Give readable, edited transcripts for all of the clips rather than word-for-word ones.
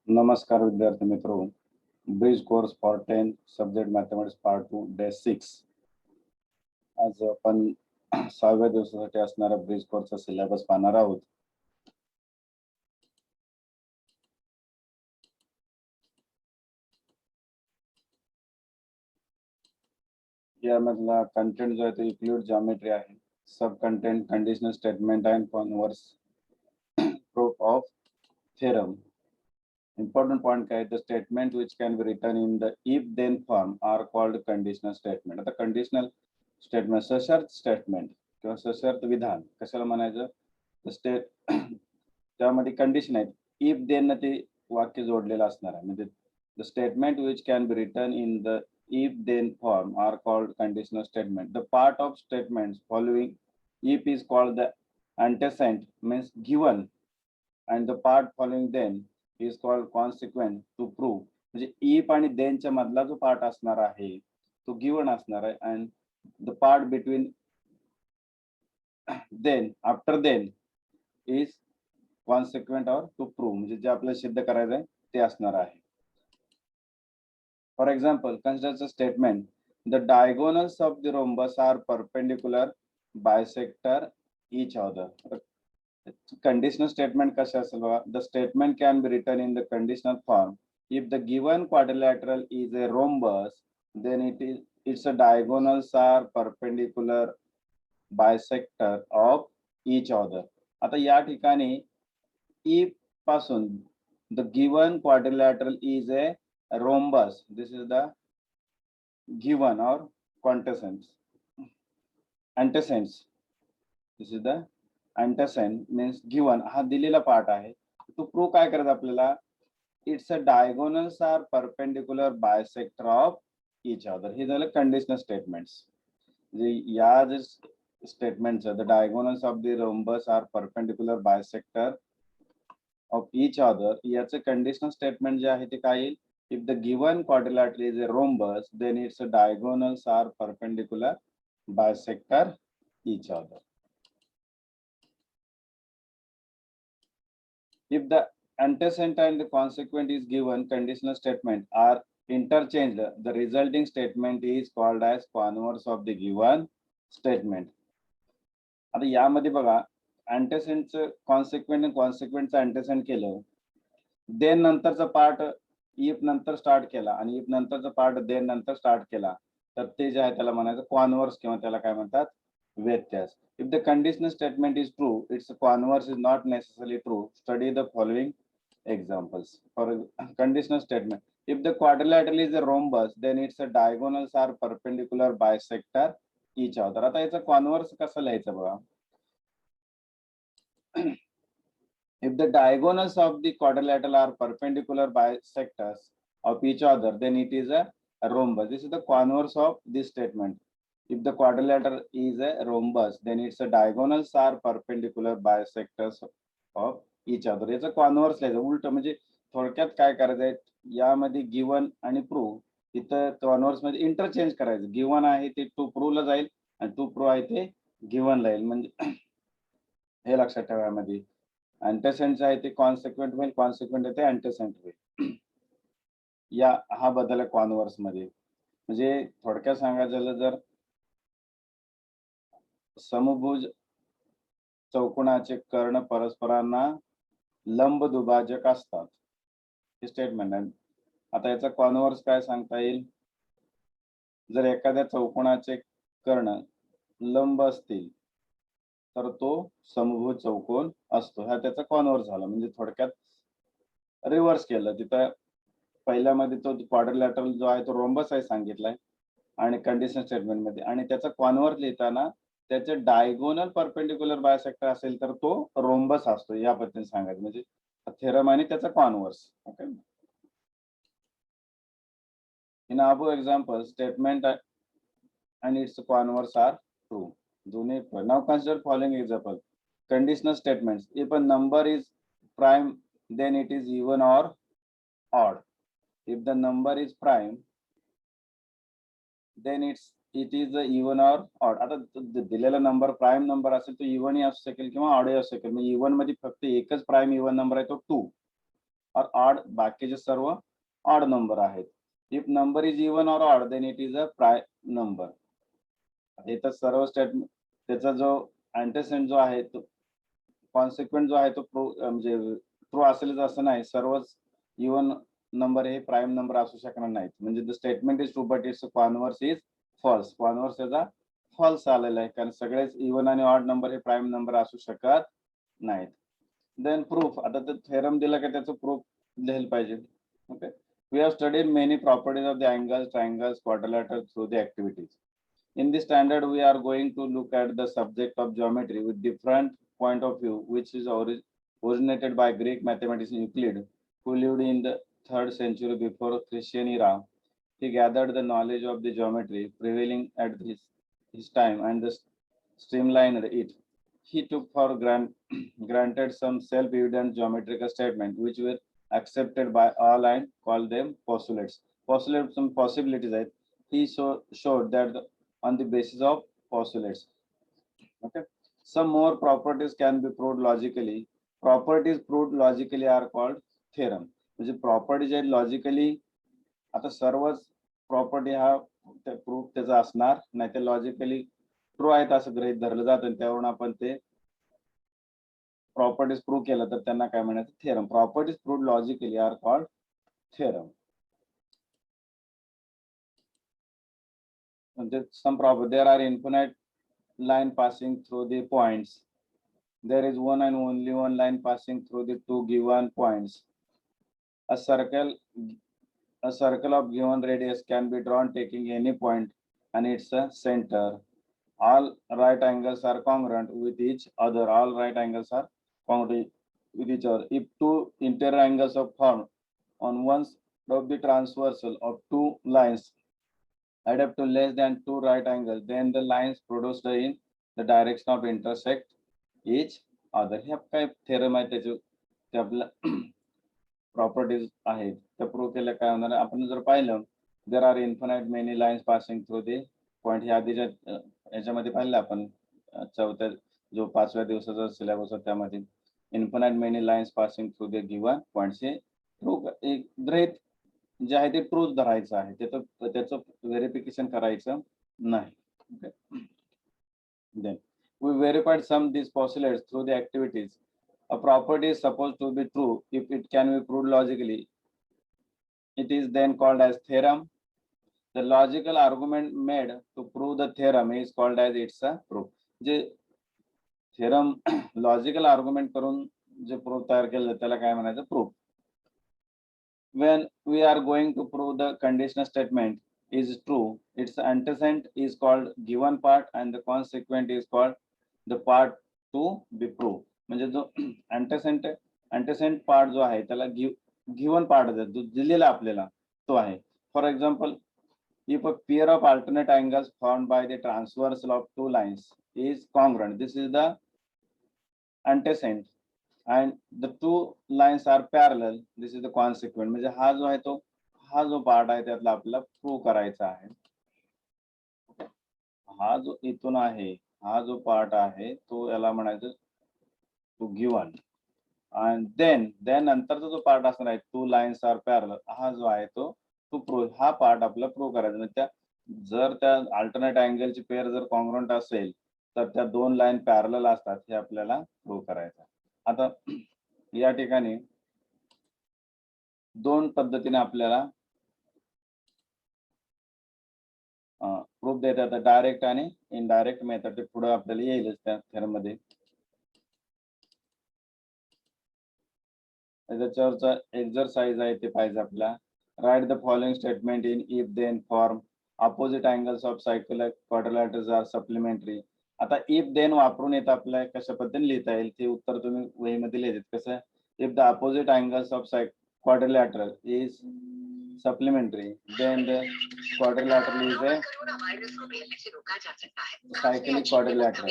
नमस्कार विद्यार्थी मित्रों, bridge course for 10 subject mathematics part 2 day 6. आज आपण 6व्या दिवसासाठी असणारा ब्रिज कोर्सचा सिलेबस पाहणार आहोत. यामधला कंटेंट जो आहे तो इक्लूड जॉमेट्री आहे. सब content conditional statement and converse proof of theorem. Important point काय, the statement which can be written in the if then form are called conditional statement. आता कंडिशनल स्टेटमेंट सशर्त स्टेटमेंट किंवा सशर्त विधान कशाला म्हणायचं, स्टेट त्यामध्ये कंडिशन आहेत. इफ देन ते वाक्य जोडलेलं असणार आहे. म्हणजे the statement which can be written in the if then form are called conditional statement. The part of statements following if is called the antecedent, means given, and the part following then is called consequent to prove. म्हणजे if आणि then च्या मधला जो part असणार आहे तो given असणार आहे, and the part between then after then is consequent or to prove, म्हणजे जे आपल्याला सिद्ध करायचं आहे ते असणार आहे. For example, consider the statement, the diagonals of the rhombus are perpendicular bisector each other. Conditional statement कशा असेल बघा, the statement can be written in the conditional form. If the given quadrilateral is a rhombus, then its diagonals are perpendicular bisector of each other. आता या ठिकाणी if पासून the given quadrilateral is a rhombus, this is the given or quintessence antecedents, this is the antecedent means given, हा दिलेला part आहे. तो prove काय करायचं आपल्याला, it's a diagonals are perpendicular bisector of each other. हे झालं कंडिशनल स्टेटमेंट्स. म्हणजे या जे statements the diagonals of the rhombus are perpendicular bisector of each other, याचे कंडिशनल स्टेटमेंट जे आहे ते काय येईल, if the given quadrilateral is a rhombus, then its diagonals are perpendicular bisector each other. If the antecedent and the consequent is given, conditional statement are interchanged, the resulting statement is called as converse of the given statement. आता यामध्ये बघा, antecedentचं consequent आणि consequentचं antecedent केलं, then नंतरचा part if नंतर start केला आणि if नंतरचा पार्ट then नंतर स्टार्ट केला, तर ते जे आहे त्याला म्हणायचं कॉन्व्हर्स किंवा त्याला काय म्हणतात, व्यत्यास. If the conditional statement is true, its converse is not necessarily true. Study the following examples. For conditional statement, if the quadrilateral is a rhombus, then its diagonals are perpendicular bisector each other. आता याचा converse कसं लिहायचं बघा, if the diagonals of the quadrilateral are perpendicular bisectors of each other, then it is a rhombus. This is the converse of this statement. If the quadrilateral is a rhombus, then its diagonals are perpendicular bisectors of each other. याचा converse लिहायचं, उलट. म्हणजे थोडक्यात काय करायचंय, यामध्ये given आणि prove इथं कॉन्व्हर्स मध्ये इंटरचेंज करायचं. गिवन आहे ते टू प्रूव्हला जाईल आणि टू प्रूव्ह आहे ते गिवनला येईल. म्हणजे हे लक्षात ठेवा, यामध्ये antecedent आहे ते कॉन्सिक्वेंट होईल, कॉन्सिक्वेंट आहे ते antecedent होईल. या हा बदल आहे कॉन्व्हर्स मध्ये. म्हणजे थोडक्यात सांगायचं झालं, जर समभुज चौकोनाचे कर्ण परस्परांना लंब दुभाजक असतात, हे स्टेटमेंट आहे. आता याचा कॉन्व्हर्स काय सांगता येईल, जर एखाद्या चौकोनाचे कर्ण लंब असतील तर तो समभुज चौकोन असतो. हा त्याचा कॉन्व्हर्स झाला. म्हणजे थोडक्यात रिव्हर्स केलं, तिथं पहिल्यामध्ये तो क्वाड्रिलॅटरल जो आहे तो रोम्बस आहे सांगितलाय आणि कंडिशनल स्टेटमेंट मध्ये, आणि त्याचा कॉन्व्हर्स लिहिताना त्याचे डायगोनल परपेंडिक्युलर बायसेक्टर असेल तर तो रोम्बस असतो, या पद्धतीने सांगायचं. म्हणजे थेरम आणि त्याचा converse. Okay. In above example, statement and its converse are true. Now consider following example. Conditional statements. If a number is prime, then it is even or odd. If the number is prime, then it is even or odd. आता दिलेला number prime number असेल तो even he असू शकेल किंवा odd ही असू शकेल. म्हणजे इवन मध्ये फक्त एकच प्राइम इवन नंबर आहे तो 2. और ऑड बाकीचे सर्व ऑड नंबर आहेत. If number is even or odd then it is a prime number. इथं सर्व स्टेटमेंट त्याचा जो अँटेसेंट जो आहे तो कॉन्सिक्वेंट जो आहे तो म्हणजे ट्रू असेलच असं नाही. सर्वच इवन नंबर हे प्राइम नंबर असू शकणार नाहीत. म्हणजे the statement is true but its converse is false. Converse त्याचा फॉल्स आलेला आहे कारण सगळेच इवन आणि ऑड नंबर हे प्राइम नंबर असू शकत नाहीत. Then proof. आता ते थेरम दिला की त्याचं प्रूफ लिहायला पाहिजे. Okay. We have studied many properties of the angles, triangles, quadrilateral through the activities. In this standard, we are going to look at the subject of geometry with different point of view, which is originated by Greek mathematician Euclid, who lived in the 3rd century before Christian era. He gathered the knowledge of the geometry prevailing at his time and streamlined it. He took for granted some self-evident geometrical statements which were accepted by all and called them postulates. Postulates, some possibilities. He showed that on the basis of postulates. Okay. Some more properties can be proved logically. Properties proved logically are called theorem. म्हणजे properties आहेत logically. आता सर्वच property हा proof त्याचा असणार नाही, ते logically true आहेत असं गृहीत धरलं जातं आणि त्यावरून आपण ते प्रॉपर्टीज प्रूव्ह केलं तर त्यांना काय म्हणायचं, theorem. Properties proved logically are called theorem. Some property, there are infinite line passing through the points. There is one and only one line passing through the two given points. A circle of given radius can be drawn taking any point and its center. All right angles are congruent with each other. All right angles are congruent with each other. If two interior angles are formed on one of the transversal of two lines add up to less than two right angles, then the lines produced in the direction of intersect each other. हे काय theorem आहे, त्याचे आपल्या properties आहेत त्या prove केल्या काय होणार. आपण जर पाहिलं, there are infinite many lines passing through the point. हे आधीच्या याच्यामध्ये पाहिलं आपण, चौथ्या जो 5व्या दिवसाचा सिलेबस होता त्यामध्ये infinite many lines passing through the given points हे प्रूव्ह गृहीत जे आहे ते ट्रूथ धरायचं आहे, त्याचं व्हेरिफिकेशन करायचं नाही. Then we verified some these postulates through the activities. A property is supposed to be true if it can be proved logically. It is then called as theorem. The logical argument made to prove the theorem is called as its proof. जे theorem logical argument करून जे proof तयार केलं त्याला काय म्हणायचं, proof. When we are going to prove the conditional statement is true, its antecedent is called given part and the consequent is called the part to be proved. म्हणजे जो antecedent part जो आहे त्याला given part जो दिलेला आपल्याला तो आहे. For example, if a pair of alternate angles formed by the transversal of two lines is congruent, this is the antecedent, and the two lines are parallel, this is the consequent. म्हणजे हा जो आहे तो हा जो part आहे त्यातला आपल्याला प्रूव्ह करायचा आहे. हा जो इथून आहे हा जो पार्ट आहे तो याला म्हणायचं टू गिवन. आणि देन नंतरचा जो पार्ट असणार आहे टू लाईन्स आर पॅरलल, हा जो आहे तो टू प्रूव्ह, हा पार्ट आपल्याला प्रूव्ह करायचा. म्हणजे त्या जर त्या अल्टरनेट अँगलची पेअर जर कॉन्ग्रुएंट असेल तर त्या दोन लाईन पॅरलल असतात हे आपल्याला प्रूव्ह करायचं. आता या ठिकाणी दोन पद्धतीने आपल्याला प्रूफ देतात, डायरेक्ट आणि इनडायरेक्ट मेथड. ते पुढे आपल्याला येईलच त्या थेरम मध्ये. त्याच्यावरचा एक्सरसाइज आहे ते पाहिजे आपल्याला. Write the following statement in if then form. Opposite angles of cyclic quadrilaterals are supplementary. आता इफ देन वापरून येत आपल्याला कशा पद्धतीने लिहिता येईल ते उत्तर तुम्ही वहीमध्ये लिहित. कसं, if the opposite angles of quadrilateral is supplementary, then the quadrilateral is a cyclic quadrilateral.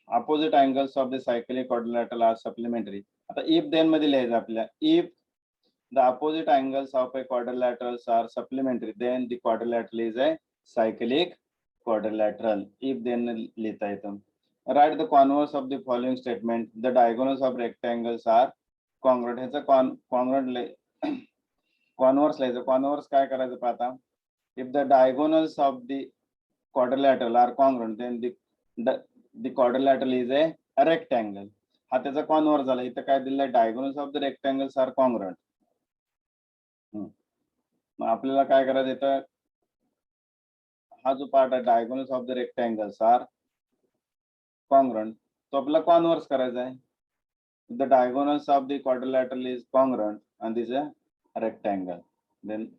Opposite angles of the cyclic quadrilateral are supplementary. आता if then मध्ये लिहायचं आपल्याला, if the opposite angles of a quadrilaterals are supplementary, then the quadrilateral is a cyclic quadrilateral if then लिहिता येतं. Write the converse of the following statement. The diagonals of rectangles are congruent. ह्याचं congruent converse लिहायचं. converse काय करायचं पाहता. If the diagonals of the quadrilateral are congruent, then the quadrilateral is a rectangle. हा त्याचा converse झाला. इथं काय दिलंय, diagonals of the rectangles are congruent. मग आपल्याला काय करायचं इथं, हा जो पार्ट आहे diagonals of the rectangles are congruent, तो आपल्याला converse करायचा आहे. The diagonals of the quadrilateral is congruent and this is a rectangle, then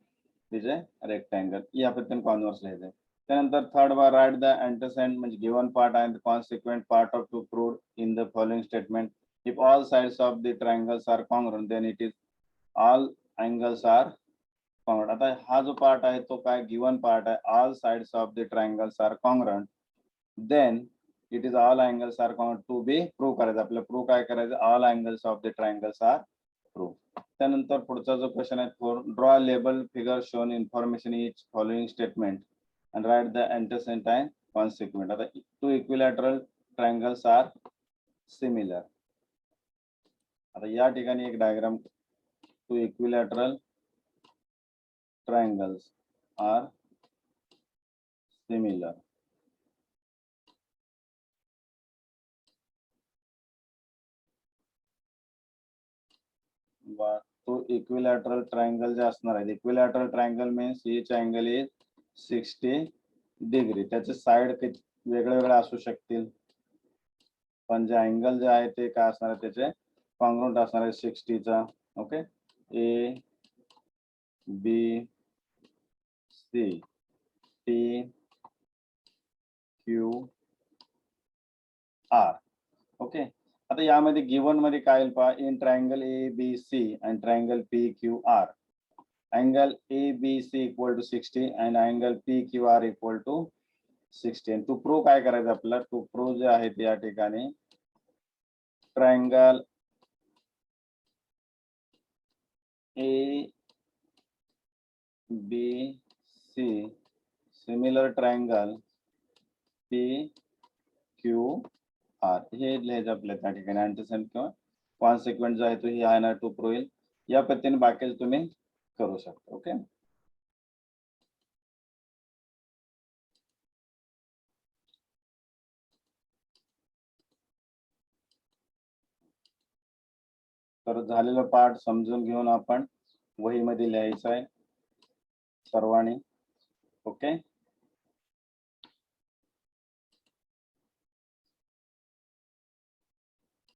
this is a rectangle. या पद्धतीने converse लिहायचं आहे. त्यानंतर third bar, write the antecedent म्हणजे given part and the consequent part of to prove in the following statement. If all sides of the triangles are congruent, then it is all angles are congruent. आता हा जो part आहे तो काय given part आहे, all sides of the triangles are congruent, then it is all angles are congruent to be prove करायचं. आपल्याला prove काय करायचं, all angles of the triangles are prove. त्यानंतर पुढचा जो क्वेश्चन आहे, draw a label figure shown information each following statement and write the antecedent and consequent. आता two equilateral triangles are similar. आता या ठिकाणी एक diagram, two equilateral triangles are similar. तो equilateral triangle जे असणार आहे, equilateral triangle means each angle is 60 degree. त्याचे साइड वेगळे वेगळे असू शकतील, पण जे अँगल जे आहे ते काय असणार आहे, त्याचे कॉन्ग्रुएंट असणार आहे 60 चा. Okay, A B C T Q R. Okay, आता यामध्ये गिवन मध्ये काय येईल पहा, in triangle A B C and triangle P Q R, angle A B C equal to 60 and angle P Q R equal to 60. To prove काय करायचं आपल्याला, to prove जे आहे या ठिकाणी triangle A B C similar triangle P Q R हे लिहायचं आपल्या त्या ठिकाणी. अँटिसेंट किंवा कॉन्सिक्वेंट जो आहे तो ही आहे ना टू प्रूव्ह येईल. या पद्धतीने बाकीचे तुम्ही करू शकता. ओके, तर झालेला पार्ट समजून घेऊन आपण वहीमध्ये लिहायचं आहे सर्वांनी. ओके.